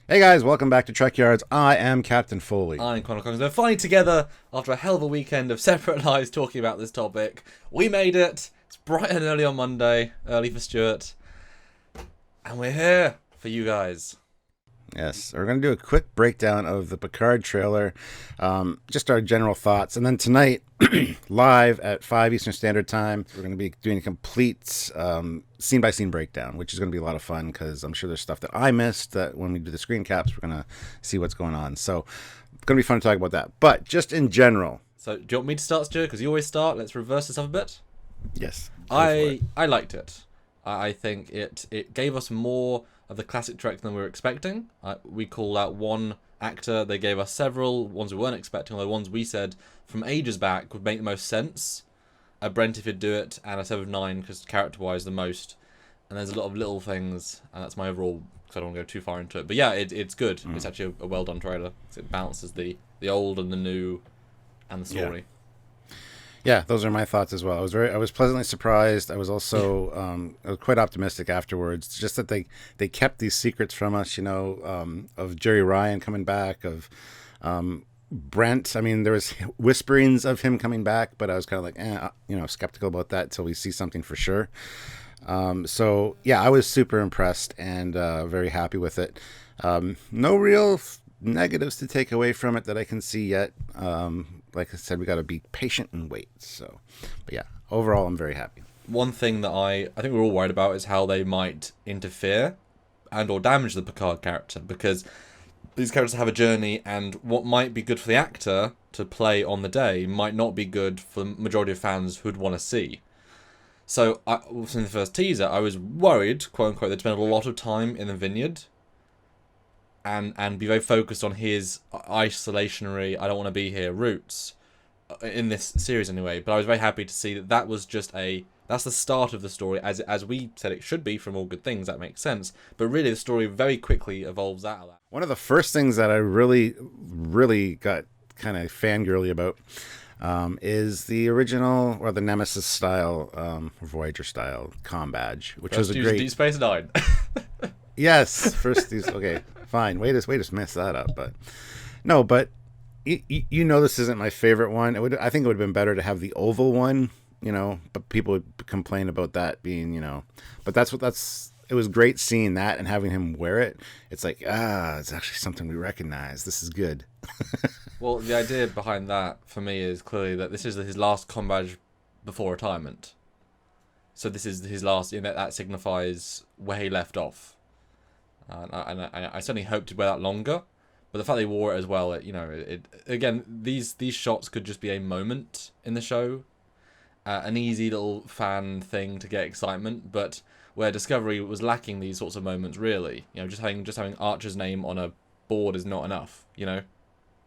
Hey guys, welcome back to Trekyards. I am Captain Foley. I'm Connor Coggins. We're finally together after a hell of a weekend of separate lives talking about this topic. We made it. It's bright and early on Monday, early for Stuart, and we're here for you guys. Yes, we're going to do a quick breakdown of the Picard trailer, just our general thoughts. And then tonight, live at 5 Eastern Standard Time, we're going to be doing a complete scene-by-scene breakdown, which is going to be a lot of fun because I'm sure there's stuff that I missed that when we do the screen caps, we're going to see what's going on. So it's going to be fun to talk about that. But just in general. So do you want me to start, Stuart? Because you always start. Let's reverse this up a bit. Yes. I liked it. I think it gave us more of the classic Trek than we were expecting. We called out one actor. They gave us several ones we weren't expecting, or the ones we said from ages back would make the most sense. Brent if he'd do it, and a 7/9 because character-wise the most. And there's a lot of little things, and that's my overall, because I don't want to go too far into it. But yeah, it's good. It's actually a well-done trailer. It balances the old and the new and the story. Yeah, those are my thoughts as well. I was pleasantly surprised. I was also I was quite optimistic afterwards. Just that they kept these secrets from us, of Jerry Ryan coming back, of Brent. I mean, there was whisperings of him coming back, but I was kind of like, skeptical about that until we see something for sure. So yeah, I was super impressed and very happy with it. No real negatives to take away from it that I can see yet. Like I said, we got to be patient and wait. So, but yeah, overall, I'm very happy. One thing that I think we're all worried about is how they might interfere and or damage the Picard character, because these characters have a journey, and what might be good for the actor to play on the day might not be good for the majority of fans who'd want to see. So, in the first teaser, I was worried, quote unquote, they'd spend a lot of time in the vineyard and be very focused on his isolationary, I don't want to be here roots in this series anyway. But I was very happy to see that was just that's the start of the story, as we said it should be from All Good Things. That makes sense. But really, the story very quickly evolves out of that. One of the first things that I really, really got kind of fangirly about is the original, or the Nemesis style, Voyager style comm badge, which was a great... Deep Space Nine. Yes, first these... Okay, fine. Way to mess that up, but... No, but this isn't my favorite one. I think it would have been better to have the oval one, but people would complain about that being, but it was great seeing that and having him wear it. It's like, it's actually something we recognize. This is good. Well, the idea behind that for me is clearly that this is his last comm badge before retirement. So this is his last, that signifies where he left off. And I certainly hoped to wear that longer. But the fact they wore it as well, again, these shots could just be a moment in the show, an easy little fan thing to get excitement. But where Discovery was lacking these sorts of moments, really, just having Archer's name on a board is not enough.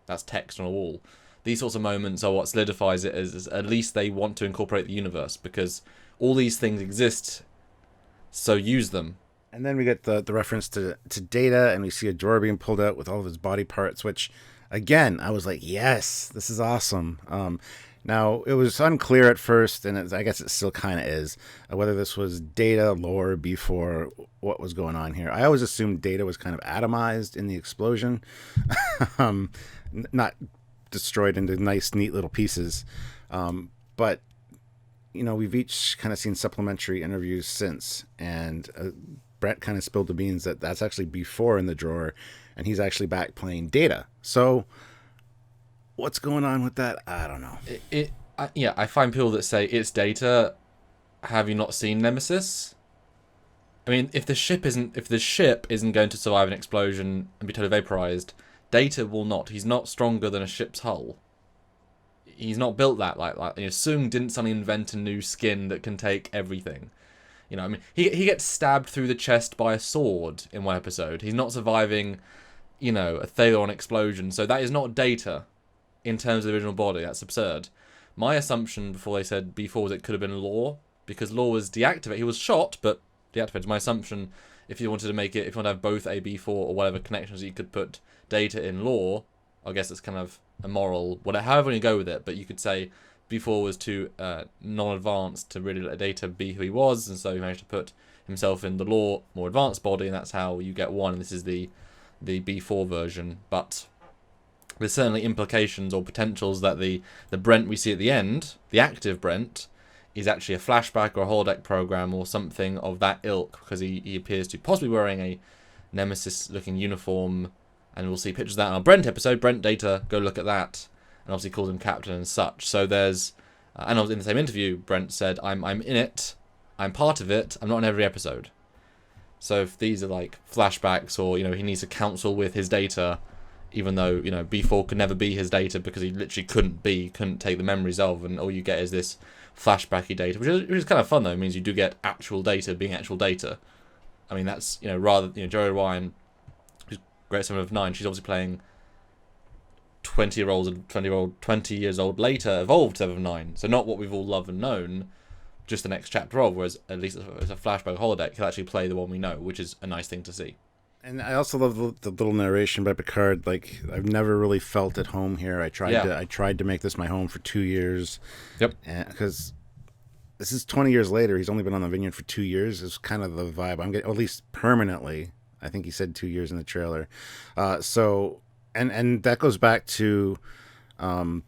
That's text on a wall. These sorts of moments are what solidifies it as at least they want to incorporate the universe, because all these things exist, so use them. And then we get the reference to Data, and we see a drawer being pulled out with all of his body parts, which, again, I was like, yes, this is awesome. Now, it was unclear at first, and I guess it still kind of is, whether this was Data, lore, before what was going on here. I always assumed Data was kind of atomized in the explosion, not destroyed into nice, neat little pieces. But, we've each kind of seen supplementary interviews since, and Brett kind of spilled the beans that that's actually before in the drawer, and he's actually back playing Data. So what's going on with that? I don't know. I find people that say it's Data. Have you not seen Nemesis? I mean, if the ship isn't going to survive an explosion and be totally vaporized, Data will not. He's not stronger than a ship's hull. He's not built that like. Soong didn't suddenly invent a new skin that can take everything. He gets stabbed through the chest by a sword in one episode. He's not surviving, a Thalon explosion. So that is not Data in terms of the original body. That's absurd. My assumption before they said B4 was it could have been Lore, because Lore was deactivated. He was shot, but deactivated. My assumption, if you wanted to have both a B4 or whatever connections, you could put Data in Lore. I guess it's kind of immoral, however you go with it, but you could say B4 was too non-advanced to really let Data be who he was, and so he managed to put himself in the Lore more advanced body, and that's how you get one. And this is the the B4 version, but there's certainly implications or potentials that the Brent we see at the end, the active Brent, is actually a flashback or a holodeck program or something of that ilk, because he appears to possibly wearing a Nemesis-looking uniform, and we'll see pictures of that in our Brent episode. Brent Data, go look at that, and obviously calls him Captain and such. So there's, and I was in the same interview, Brent said, I'm in it, I'm part of it, I'm not in every episode. So if these are like flashbacks, or, you know, he needs to counsel with his Data, even though, you know, B4 could never be his Data because he literally couldn't take the memories of, and all you get is this flashbacky Data, which is kind of fun though. It means you do get actual Data being actual Data. I mean, that's, you know, rather, you know, Joey Ryan, who's Great 7 of 9, she's obviously playing 20 years old later evolved 7 of 9. So not what we've all loved and known, just the next chapter of, whereas at least as a flashback holodeck, he'll actually play the one we know, which is a nice thing to see. And I also love the little narration by Picard. Like, I've never really felt at home here. I tried to make this my home for 2 years. Yep. Because this is 20 years later. He's only been on the vineyard for 2 years. It's kind of the vibe I'm getting, at least permanently. I think he said 2 years in the trailer. So that goes back to, I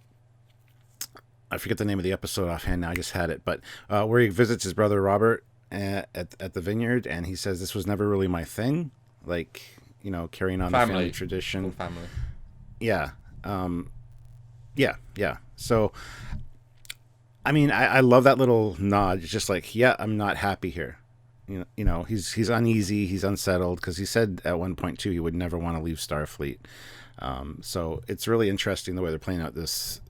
forget the name of the episode offhand now. I just had it, but where he visits his brother Robert at the vineyard, and he says this was never really my thing. Like, you know, carrying on the family tradition. Family. Yeah. Yeah. So, I mean, I love that little nod. It's just like, yeah, I'm not happy here. You know, he's uneasy, he's unsettled, because he said at one point too he would never want to leave Starfleet. So it's really interesting the way they're playing out this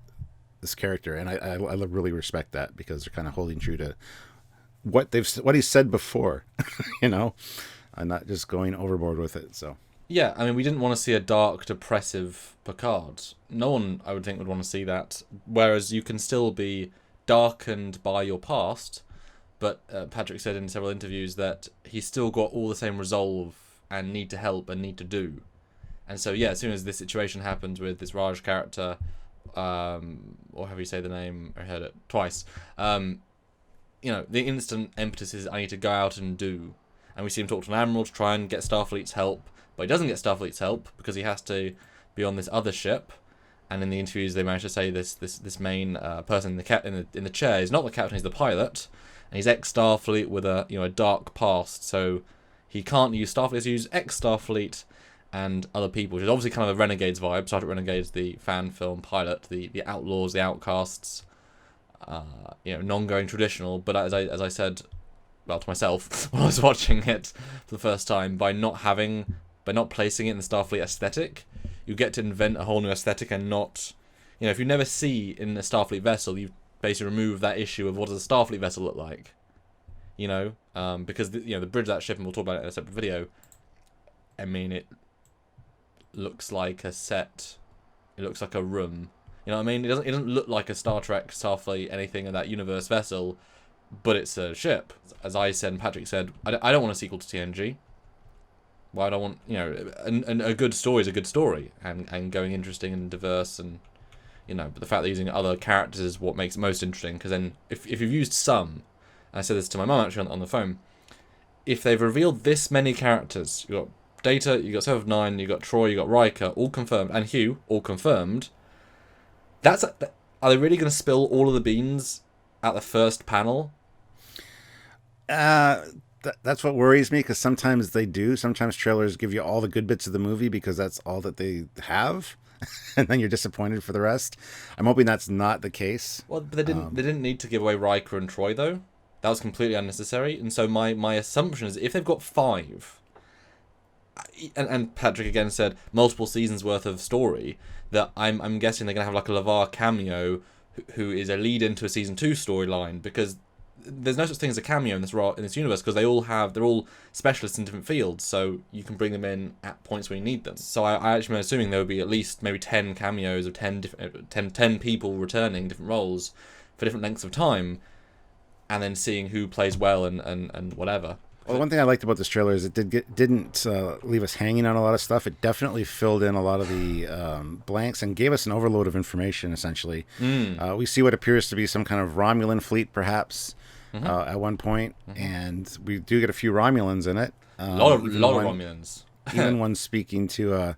character, and I really respect that, because they're kind of holding true to what he said before, you know. And not just going overboard with it. So yeah, I mean, we didn't want to see a dark, depressive Picard. No one, I would think, would want to see that. Whereas you can still be darkened by your past, but Patrick said in several interviews that he's still got all the same resolve and need to help and need to do. And so yeah, as soon as this situation happens with this Raj character, or have you say the name? I heard it twice. You know, the instant impetus is I need to go out and do. And we see him talk to an admiral to try and get Starfleet's help, but he doesn't get Starfleet's help because he has to be on this other ship. And in the interviews, they manage to say this main person in the chair is not the captain; he's the pilot, and he's ex-Starfleet with a dark past. So he can't use Starfleet; he has to use ex-Starfleet and other people, which is obviously kind of a Renegades vibe. Star Trek Renegades, the fan film pilot, the outlaws, the outcasts, non-going traditional. But as I said, well, to myself when I was watching it for the first time, by not placing it in the Starfleet aesthetic, you get to invent a whole new aesthetic, and not, if you never see in a Starfleet vessel, you basically remove that issue of what does a Starfleet vessel look like, because the bridge of that ship, and we'll talk about it in a separate video. I mean, it looks like a set, it looks like a room. You know what I mean? It doesn't look like a Star Trek, Starfleet, anything in that universe vessel. But it's a ship. As I said and Patrick said, I don't want a sequel to TNG. Why would I want, and a good story is a good story, and going interesting and diverse, and, but the fact that using other characters is what makes it most interesting, because then if you've used some, and I said this to my mum actually on the phone, if they've revealed this many characters, you've got Data, you've got 7 of 9, you've got Troy, you've got Riker, all confirmed, and Hugh, all confirmed, are they really going to spill all of the beans at the first panel? That's what worries me, because sometimes they do. Sometimes trailers give you all the good bits of the movie because that's all that they have, and then you're disappointed for the rest. I'm hoping that's not the case. Well, but they didn't need to give away Riker and Troy, though. That was completely unnecessary. And so my assumption is if they've got 5, and Patrick again said multiple seasons worth of story, that I'm guessing they're gonna have like a LeVar cameo, who is a lead into a season 2 storyline, because there's no such thing as a cameo in this universe, because they're all specialists in different fields, so you can bring them in at points where you need them. So I actually am assuming there would be at least maybe 10 cameos of 10 people returning different roles for different lengths of time, and then seeing who plays well and whatever. Well, one thing I liked about this trailer is it didn't leave us hanging on a lot of stuff. It definitely filled in a lot of the blanks and gave us an overload of information, essentially. We see what appears to be some kind of Romulan fleet, perhaps, at one point, and we do get a few Romulans in it. A lot of Romulans. even one speaking to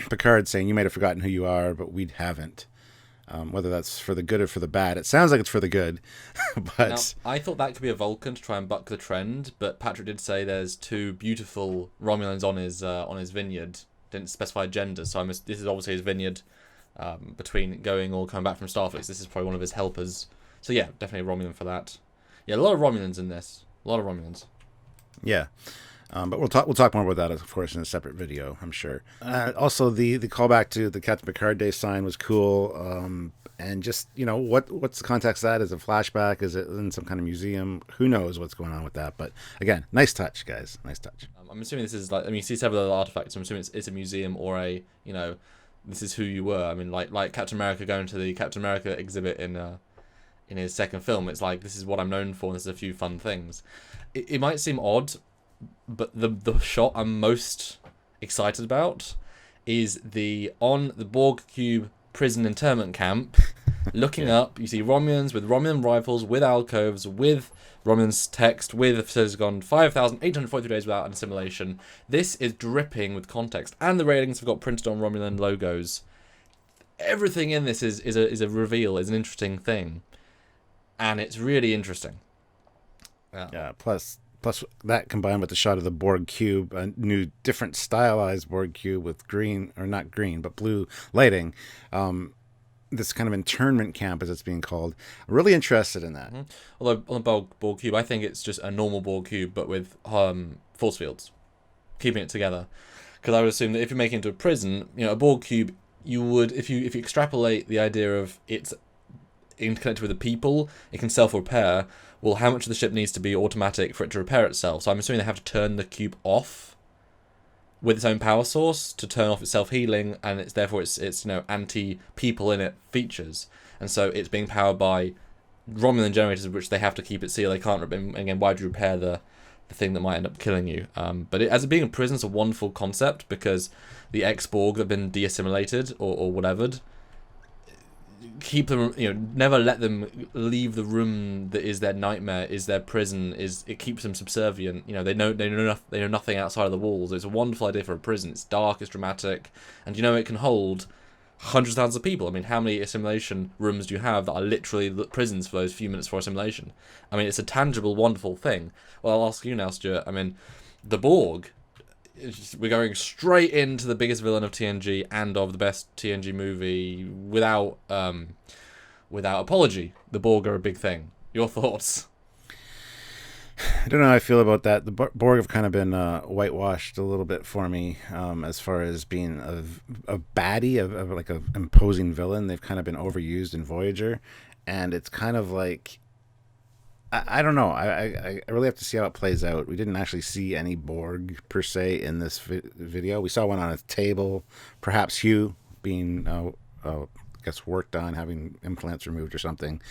Picard saying, "You might have forgotten who you are, but we haven't." Whether that's for the good or for the bad, it sounds like it's for the good. But Now, I thought that could be a Vulcan to try and buck the trend, but Patrick did say there's two beautiful Romulans on his vineyard. Didn't specify gender, so this is obviously his vineyard. Between going or coming back from Starfleet, this is probably one of his helpers. So yeah, definitely a Romulan for that. Yeah, a lot of Romulans in this. A lot of Romulans. yeah. But we'll talk more about that, of course, in a separate video, I'm sure. Also, the callback to the Captain Picard Day sign was cool. And just, what's the context of that? Is it a flashback? Is it in some kind of museum? Who knows what's going on with that? But again, nice touch, guys. Nice touch. I'm assuming this is you see several other artifacts. I'm assuming it's a museum or this is who you were. I mean, like Captain America going to the Captain America exhibit in his second film. It's like, this is what I'm known for, and there's a few fun things. It might seem odd, but the shot I'm most excited about is on the Borg cube prison internment camp. Looking up, you see Romulans with Romulan rifles, with alcoves, with Romulan's text, with the facility's gone 5,843 days without an assimilation. This is dripping with context, and the railings have got printed on Romulan logos. Everything in this is a reveal, is an interesting thing, and it's really interesting. Yeah. Plus that combined with the shot of the Borg cube, a new, different stylized Borg cube with green, or not green, but blue lighting. This kind of internment camp, as it's being called. I'm really interested in that. Mm-hmm. Although on the Borg cube, I think it's just a normal Borg cube, but with force fields, keeping it together. Because I would assume that if you're making it into a prison, a Borg cube, you would, if you extrapolate the idea of it's interconnected with the people, it can self-repair. Well, how much of the ship needs to be automatic for it to repair itself? So I'm assuming they have to turn the cube off with its own power source to turn off its self-healing, and therefore it's anti-people in it features. And so it's being powered by Romulan generators, which they have to keep it sealed. They can't, again, why do you repair the thing that might end up killing you? But as it being a prison, it's a wonderful concept, because the ex-Borg that have been de-assimilated or whatevered, keep them, never let them leave the room that is their nightmare, is their prison, it keeps them subservient. They know nothing outside of the walls. It's a wonderful idea for a prison. It's dark, it's dramatic, and it can hold hundreds of thousands of people. I mean, how many assimilation rooms do you have that are literally prisons for those few minutes for assimilation? I mean, it's a tangible, wonderful thing. Well, I'll ask you now, Stuart. I mean, the Borg, we're going straight into the biggest villain of TNG and of the best TNG movie without apology. The Borg are a big thing. Your thoughts? I don't know how I feel about that. The Borg have kind of been whitewashed a little bit for me, as far as being a baddie, of like an imposing villain. They've kind of been overused in Voyager, and it's kind of like, I don't know. I really have to see how it plays out. We didn't actually see any Borg per se in this video. We saw one on a table, perhaps Hugh being, I guess, worked on, having implants removed or something.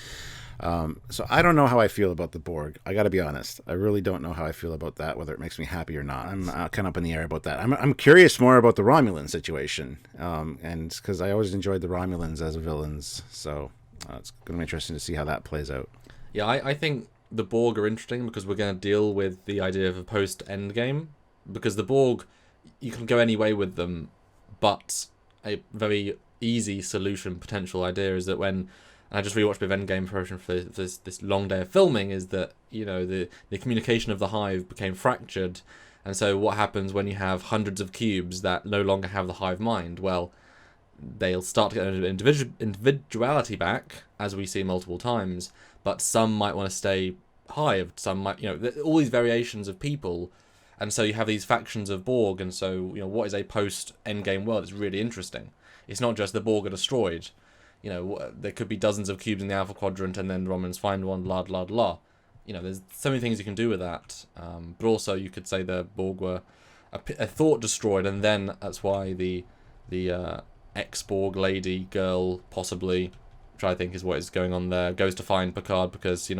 So I don't know how I feel about the Borg. I got to be honest. I really don't know how I feel about that, whether it makes me happy or not. I'm kind of up in the air about that. I'm curious more about the Romulan situation, and because I always enjoyed the Romulans as villains. So it's going to be interesting to see how that plays out. Yeah, I think the Borg are interesting because we're going to deal with the idea of a post-Endgame. Because the Borg, you can go any way with them, but a very easy solution, potential idea is that when, and I just rewatched a bit of Endgame preparation for this long day of filming, is that, the communication of the hive became fractured. And so what happens when you have hundreds of cubes that no longer have the hive mind? Well, they'll start to get their individuality back, as we see multiple times, but some might want to stay hive, some might, all these variations of people, and so you have these factions of Borg, and so, what is a post-Endgame world is really interesting. It's not just the Borg are destroyed, there could be dozens of cubes in the Alpha Quadrant, and then the Romulans find one, la. There's so many things you can do with that, but also you could say the Borg were a thought destroyed, and then that's why the ex-Borg lady, girl, possibly, which I think is what is going on there, goes to find Picard because,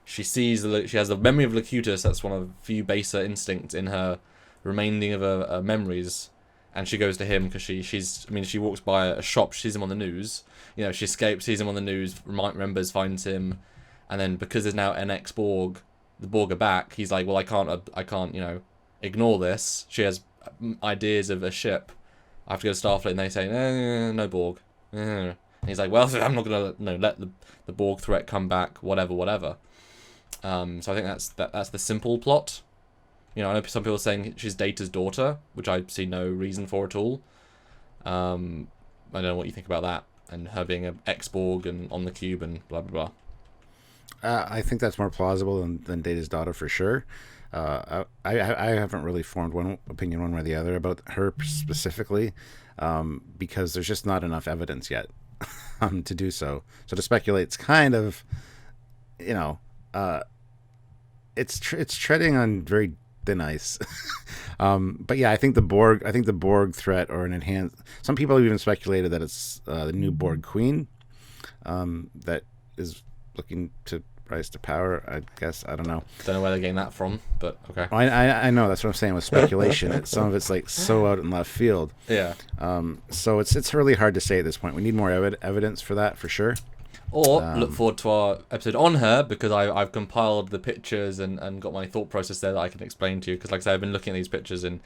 she has the memory of Locutus. That's one of the few baser instincts in her remaining of her memories, and she goes to him because she walks by a shop, she sees him on the news, she escapes, sees him on the news, remembers, finds him, and then because there's now an ex-Borg, the Borg are back, he's like, well, I can't, ignore this. She has ideas of a ship. I have to go to Starfleet, and they say, no Borg. And he's like, well, I'm not going to let the Borg threat come back, whatever. So I think that's the simple plot. I know some people are saying she's Data's daughter, which I see no reason for at all. I don't know what you think about that, and her being an ex-Borg and on the cube and blah, blah, blah. I think that's more plausible than Data's daughter for sure. I haven't really formed one opinion one way or the other about her specifically, because there's just not enough evidence yet to do so. So to speculate, it's kind of, it's treading on very thin ice. But yeah, I think the Borg threat or an enhanced. Some people have even speculated that it's the new Borg Queen that is looking to rise to power. I guess I don't know. Don't know where they're getting that from, but okay. I know that's what I'm saying with speculation. Some of it's like so out in left field. Yeah. So it's really hard to say at this point. We need more evidence for that for sure. Or look forward to our episode on her, because I've compiled the pictures and got my thought process there that I can explain to you. Because like I said, I've been looking at these pictures in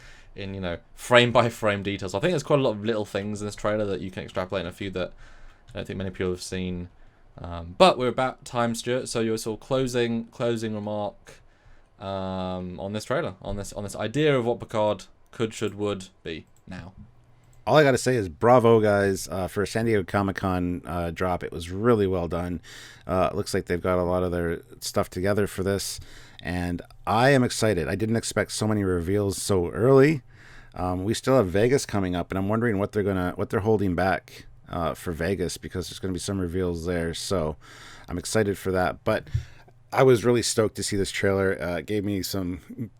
frame by frame details. I think there's quite a lot of little things in this trailer that you can extrapolate, and a few that I don't think many people have seen. But we're about time, Stuart. So your sort of closing remark on this trailer, on this idea of what Picard could, should, would be now. All I got to say is bravo, guys, for San Diego Comic-Con drop. It was really well done. It looks like they've got a lot of their stuff together for this, and I am excited. I didn't expect so many reveals so early. We still have Vegas coming up, and I'm wondering what they're holding back for Vegas, because there's going to be some reveals there. So I'm excited for that. But I was really stoked to see this trailer. It gave me some,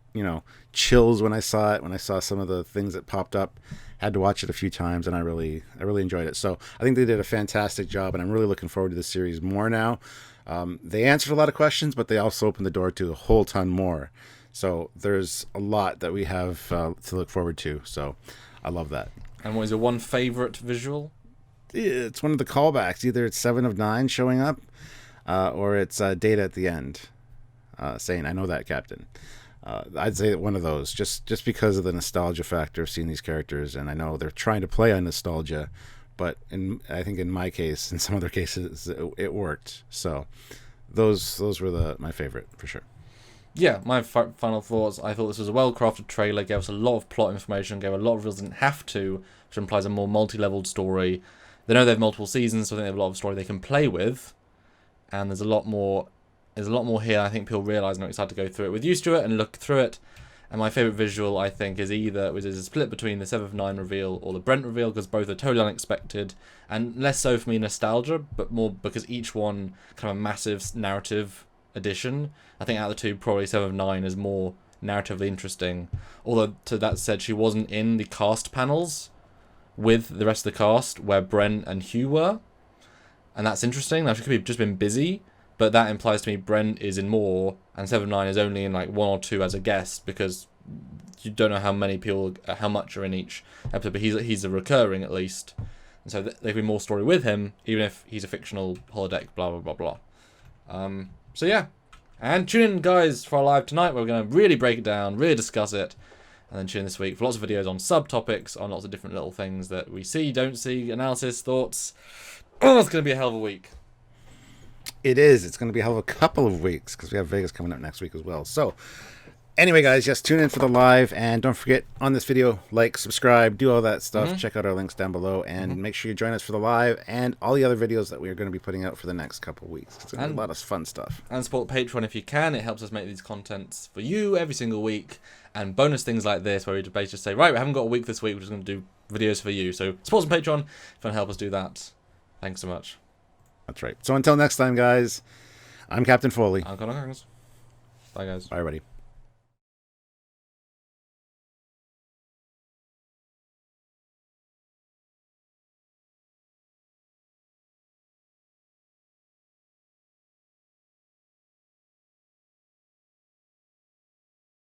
chills when I saw it. When I saw some of the things that popped up. Had to watch it a few times, and I really enjoyed it. So I think they did a fantastic job, and I'm really looking forward to the series more now. They answered a lot of questions, but they also opened the door to a whole ton more. So there's a lot that we have to look forward to. So I love that. And what is your one favorite visual? It's one of the callbacks. Either it's 7 of 9 showing up, or it's Data at the end saying, "I know that, Captain." I'd say one of those, just because of the nostalgia factor of seeing these characters, and I know they're trying to play on nostalgia, but I think in my case, in some other cases, it worked. So those were my favorite for sure. Yeah, my final thoughts. I thought this was a well-crafted trailer, gave us a lot of plot information, gave a lot of reveals didn't have to, which implies a more multi-leveled story. They know they have multiple seasons, so I think they have a lot of story they can play with, and there's a lot more here. I think people realise, and I'm excited to go through it with you, Stuart, and look through it. And my favourite visual, I think, is a split between the 7 of 9 reveal or the Brent reveal, because both are totally unexpected, and less so for me nostalgia, but more because each one kind of a massive narrative addition. I think out of the two, probably 7 of 9 is more narratively interesting. Although, to that said, she wasn't in the cast panels with the rest of the cast where Brent and Hugh were, and that's interesting. Now, she could have just been busy. But that implies to me Brent is in more, and 7 of 9 is only in like 1 or 2 as a guest, because you don't know how many people, how much are in each episode. But he's a recurring at least, and so there could be more story with him, even if he's a fictional holodeck. Blah blah blah blah. So yeah, and tune in, guys, for our live tonight. Where we're going to really break it down, really discuss it, and then tune in this week for lots of videos on subtopics, on lots of different little things that we see, don't see, analysis, thoughts. Oh, it's going to be a hell of a week. It is. It's going to be a hell of a couple of weeks, because we have Vegas coming up next week as well. So anyway, guys, just tune in for the live, and don't forget, on this video, like, subscribe, do all that stuff. Check out our links down below, and make sure you join us for the live and all the other videos that we are going to be putting out for the next couple of weeks. It's going to be a lot of fun stuff. And support Patreon if you can. It helps us make these contents for you every single week, and bonus things like this where we basically just say, right, we haven't got a week this week, we're just going to do videos for you. So support us on Patreon if you want to help us do that. Thanks so much. That's right. So until next time, guys, I'm Captain Foley. I'm Connor. Bye, guys. Bye, everybody.